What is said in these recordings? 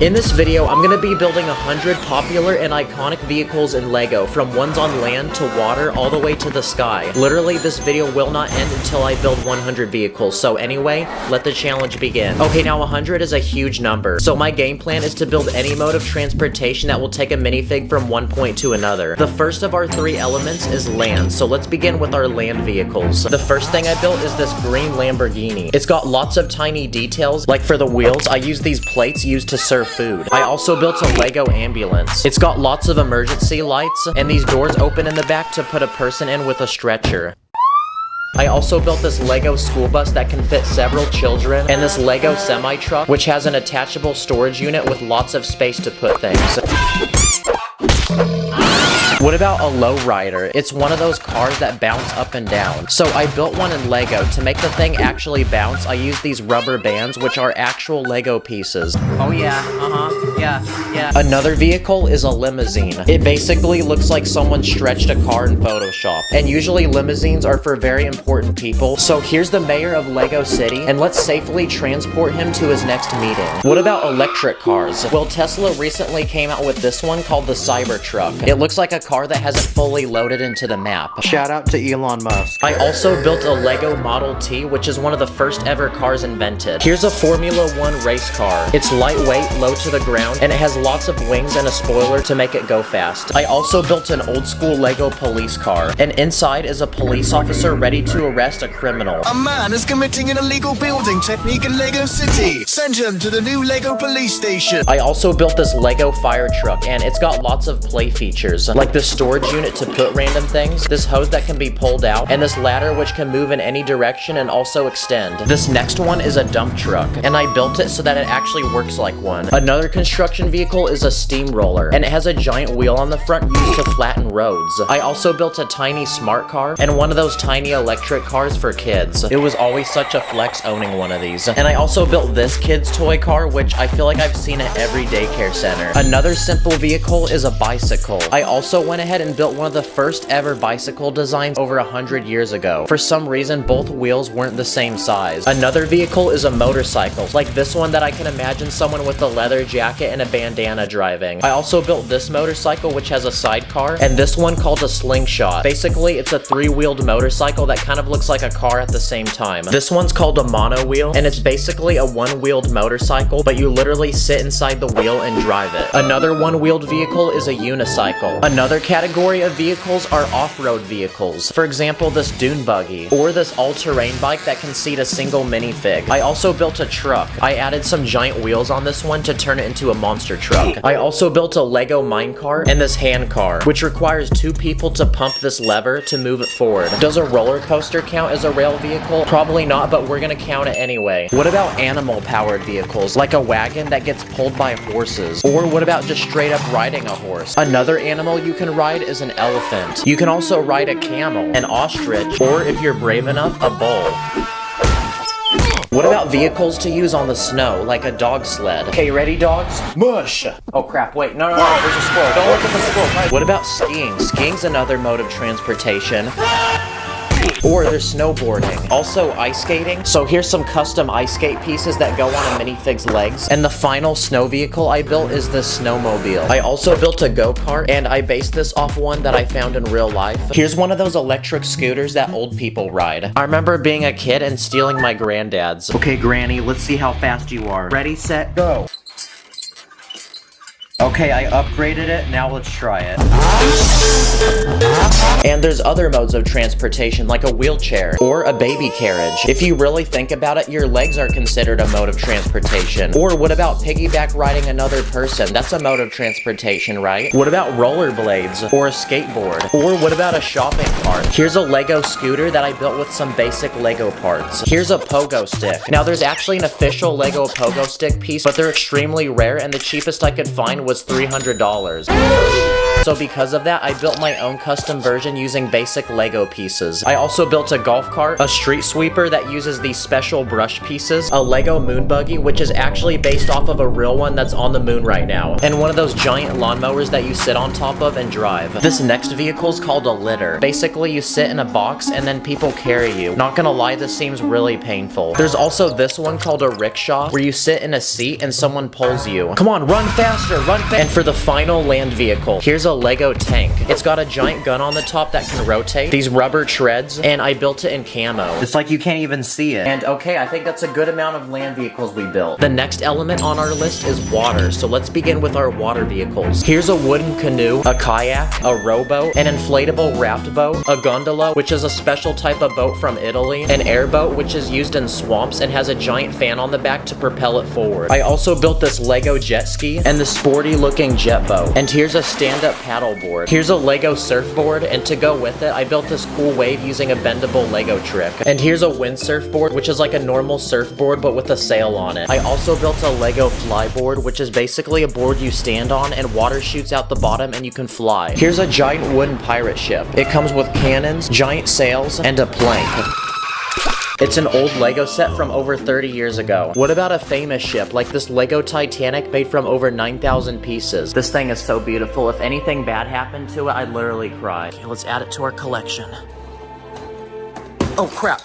In this video, I'm gonna be building 100 popular and iconic vehicles in LEGO, from ones on land to water all the way to the sky. Literally, this video will not end until I build 100 vehicles, so anyway, let the challenge begin. Okay, now 100 is a huge number, so my game plan is to build any mode of transportation that will take a minifig from one point to another. The first of our three elements is land, so let's begin with our land vehicles. The first thing I built is this green Lamborghini. It's got lots of tiny details, like for the wheels, I use these plates used to serve food. I also built a LEGO ambulance. It's got lots of emergency lights, and these doors open in the back to put a person in with a stretcher. I also built this LEGO school bus that can fit several children, and this LEGO semi-truck, which has an attachable storage unit with lots of space to put things. What about a lowrider? It's one of those cars that bounce up and down. So I built one in LEGO. To make the thing actually bounce, I used these rubber bands, which are actual LEGO pieces. Oh yeah, yeah. Another vehicle is a limousine. It basically looks like someone stretched a car in Photoshop. And usually limousines are for very important people. So here's the mayor of LEGO City, and let's safely transport him to his next meeting. What about electric cars? Well, Tesla recently came out with this one called the Cybertruck. It looks like a car that hasn't fully loaded into the map. Shout out to Elon Musk. I also built a LEGO Model T, which is one of the first ever cars invented. Here's a Formula 1 race car. It's lightweight, low to the ground, and it has lots of wings and a spoiler to make it go fast. I also built an old school LEGO police car, and inside is a police officer ready to arrest a criminal. A man is committing an illegal building technique in LEGO City. Send him to the new LEGO police station. I also built this LEGO fire truck, and it's got lots of play features, like this storage unit to put random things, this hose that can be pulled out, and this ladder which can move in any direction and also extend. This next one is a dump truck, and I built it so that it actually works like one. Another construction vehicle is a steamroller, and it has a giant wheel on the front used to flatten roads. I also built a tiny smart car, and one of those tiny electric cars for kids. It was always such a flex owning one of these. And I also built this kid's toy car, which I feel like I've seen at every daycare center. Another simple vehicle is a bicycle. I also went ahead and built one of the first ever bicycle designs over 100 years ago. For some reason, both wheels weren't the same size. Another vehicle is a motorcycle, like this one that I can imagine someone with a leather jacket and a bandana driving. I also built this motorcycle, which has a sidecar, and this one called a slingshot. Basically, it's a three-wheeled motorcycle that kind of looks like a car at the same time. This one's called a mono wheel, and it's basically a one-wheeled motorcycle, but you literally sit inside the wheel and drive it. Another one-wheeled vehicle is a unicycle. Another category of vehicles are off-road vehicles. For example, this dune buggy, or this all-terrain bike that can seat a single minifig. I also built a truck. I added some giant wheels on this one to turn it into a monster truck. I also built a LEGO minecart and this hand car, which requires two people to pump this lever to move it forward. Does a roller coaster count as a rail vehicle? Probably not, but we're gonna count it anyway. What about animal-powered vehicles, like a wagon that gets pulled by horses? Or what about just straight up riding a horse? Another animal you can ride is an elephant. You can also ride a camel, an ostrich, or if you're brave enough, a bull. What about vehicles to use on the snow, like a dog sled? Okay, ready, dogs? Mush! Oh crap, wait, no, there's a squirrel. Don't look at the squirrel. What about skiing? Skiing's another mode of transportation. Or there's snowboarding. Also ice skating. So here's some custom ice skate pieces that go on a minifig's legs. And the final snow vehicle I built is this snowmobile. I also built a go-kart, and I based this off one that I found in real life. Here's one of those electric scooters that old people ride. I remember being a kid and stealing my granddad's. Okay, Granny, let's see how fast you are. Ready, set, go. Okay, I upgraded it, now let's try it. And there's other modes of transportation, like a wheelchair or a baby carriage. If you really think about it, your legs are considered a mode of transportation. Or what about piggyback riding another person? That's a mode of transportation, right? What about rollerblades or a skateboard? Or what about a shopping cart? Here's a LEGO scooter that I built with some basic LEGO parts. Here's a pogo stick. Now there's actually an official LEGO pogo stick piece, but they're extremely rare, and the cheapest I could find was $300. So because of that, I built my own custom version using basic Lego pieces. I also built a golf cart, a street sweeper that uses these special brush pieces, a Lego moon buggy, which is actually based off of a real one that's on the moon right now, and one of those giant lawnmowers that you sit on top of and drive. This next vehicle is called a litter. Basically, you sit in a box and then people carry you. Not gonna lie, this seems really painful. There's also this one called a rickshaw, where you sit in a seat and someone pulls you. Come on, run faster, run faster! And for the final land vehicle, here's a Lego tank. It's got a giant gun on the top that can rotate, these rubber treads, and I built it in camo. It's like you can't even see it. And okay, I think that's a good amount of land vehicles we built. The next element on our list is water, so let's begin with our water vehicles. Here's a wooden canoe, a kayak, a rowboat, an inflatable raft boat, a gondola, which is a special type of boat from Italy, an airboat, which is used in swamps and has a giant fan on the back to propel it forward. I also built this Lego jet ski and this sporty looking jet boat. And here's a stand-up paddleboard. Here's a Lego surfboard, and to go with it, I built this cool wave using a bendable Lego trick. And here's a windsurfboard, which is like a normal surfboard but with a sail on it. I also built a Lego flyboard, which is basically a board you stand on and water shoots out the bottom and you can fly. Here's a giant wooden pirate ship. It comes with cannons, giant sails, and a plank. It's an old Lego set from over 30 years ago. What about a famous ship, like this Lego Titanic made from over 9,000 pieces? This thing is so beautiful. If anything bad happened to it, I'd literally cry. Okay, let's add it to our collection. Oh crap.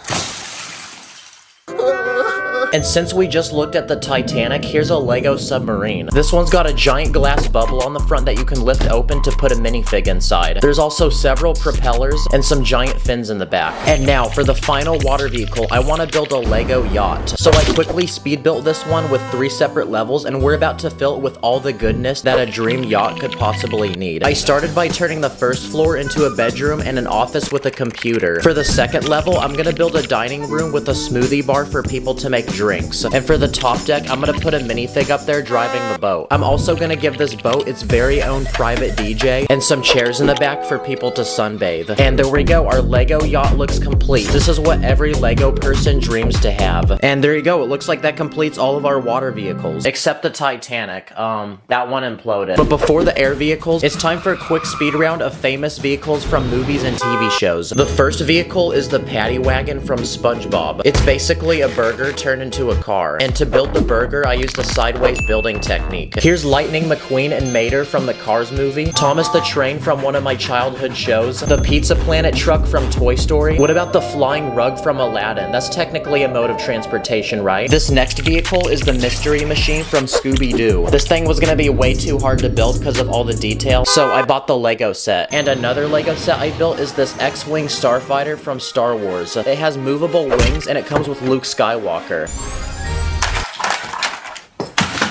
And since we just looked at the Titanic, here's a Lego submarine. This one's got a giant glass bubble on the front that you can lift open to put a minifig inside. There's also several propellers and some giant fins in the back. And now, for the final water vehicle, I want to build a Lego yacht. So I quickly speed built this one with 3 separate levels, and we're about to fill it with all the goodness that a dream yacht could possibly need. I started by turning the first floor into a bedroom and an office with a computer. For the second level, I'm gonna build a dining room with a smoothie bar for people to make drinks. And for the top deck, I'm gonna put a minifig up there driving the boat. I'm also gonna give this boat its very own private DJ and some chairs in the back for people to sunbathe. And there we go, our Lego yacht looks complete. This is what every Lego person dreams to have. And there you go, it looks like that completes all of our water vehicles. Except the Titanic, that one imploded. But before the air vehicles, it's time for a quick speed round of famous vehicles from movies and TV shows. The first vehicle is the Paddy Wagon from SpongeBob. It's basically a burger turned into a car. And to build the burger, I used a sideways building technique. Here's Lightning McQueen and Mater from the Cars movie, Thomas the Train from one of my childhood shows, the Pizza Planet truck from Toy Story. What about the flying rug from Aladdin? That's technically a mode of transportation, right? This next vehicle is the Mystery Machine from Scooby-Doo. This thing was gonna be way too hard to build because of all the details, so I bought the Lego set. And another Lego set I built is this X-Wing Starfighter from Star Wars. It has movable wings and it comes with Luke Skywalker.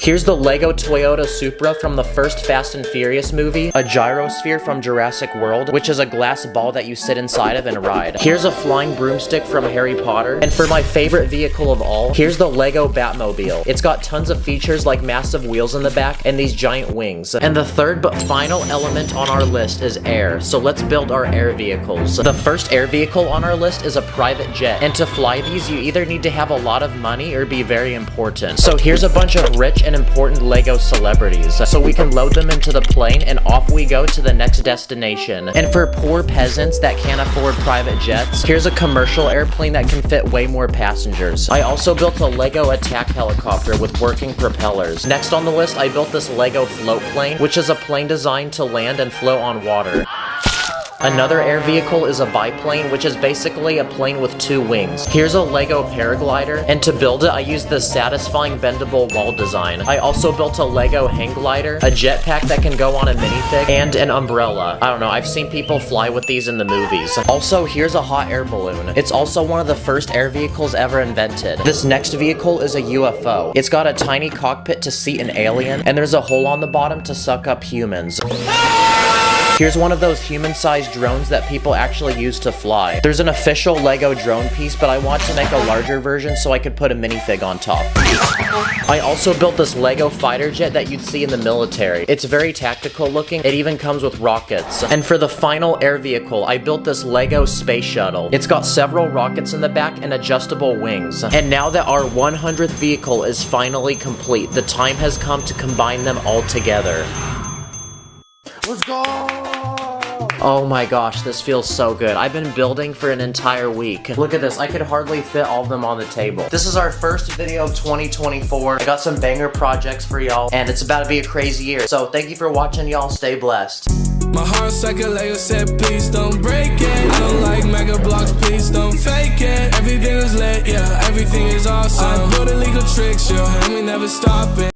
Here's the Lego Toyota Supra from the first Fast and Furious movie, a gyrosphere from Jurassic World, which is a glass ball that you sit inside of and ride. Here's a flying broomstick from Harry Potter. And for my favorite vehicle of all, here's the Lego Batmobile. It's got tons of features like massive wheels in the back and these giant wings. And the third but final element on our list is air. So let's build our air vehicles. The first air vehicle on our list is a private jet. And to fly these, you either need to have a lot of money or be very important. So here's a bunch of rich and important Lego celebrities, so we can load them into the plane and off we go to the next destination. And for poor peasants that can't afford private jets, here's a commercial airplane that can fit way more passengers. I also built a Lego attack helicopter with working propellers. Next on the list, I built this Lego float plane, which is a plane designed to land and float on water. Another air vehicle is a biplane, which is basically a plane with 2 wings. Here's a Lego paraglider, and to build it, I used this satisfying bendable wall design. I also built a Lego hang glider, a jetpack that can go on a minifig, and an umbrella. I don't know, I've seen people fly with these in the movies. Also, here's a hot air balloon. It's also one of the first air vehicles ever invented. This next vehicle is a UFO. It's got a tiny cockpit to seat an alien, and there's a hole on the bottom to suck up humans. Here's one of those human-sized drones that people actually use to fly. There's an official Lego drone piece, but I want to make a larger version so I could put a minifig on top. I also built this Lego fighter jet that you'd see in the military. It's very tactical looking. It even comes with rockets. And for the final air vehicle, I built this Lego space shuttle. It's got several rockets in the back and adjustable wings. And now that our 100th vehicle is finally complete, the time has come to combine them all together. Let's go! Oh my gosh, this feels so good. I've been building for an entire week. Look at this, I could hardly fit all of them on the table. This is our first video of 2024. I got some banger projects for y'all, and it's about to be a crazy year. So thank you for watching, y'all. Stay blessed. My heart's like a Lego set, please don't break it. I don't like mega blocks, please don't fake it. Everything is lit, yeah, everything is awesome. I do the legal tricks, you'll hear me never stopping.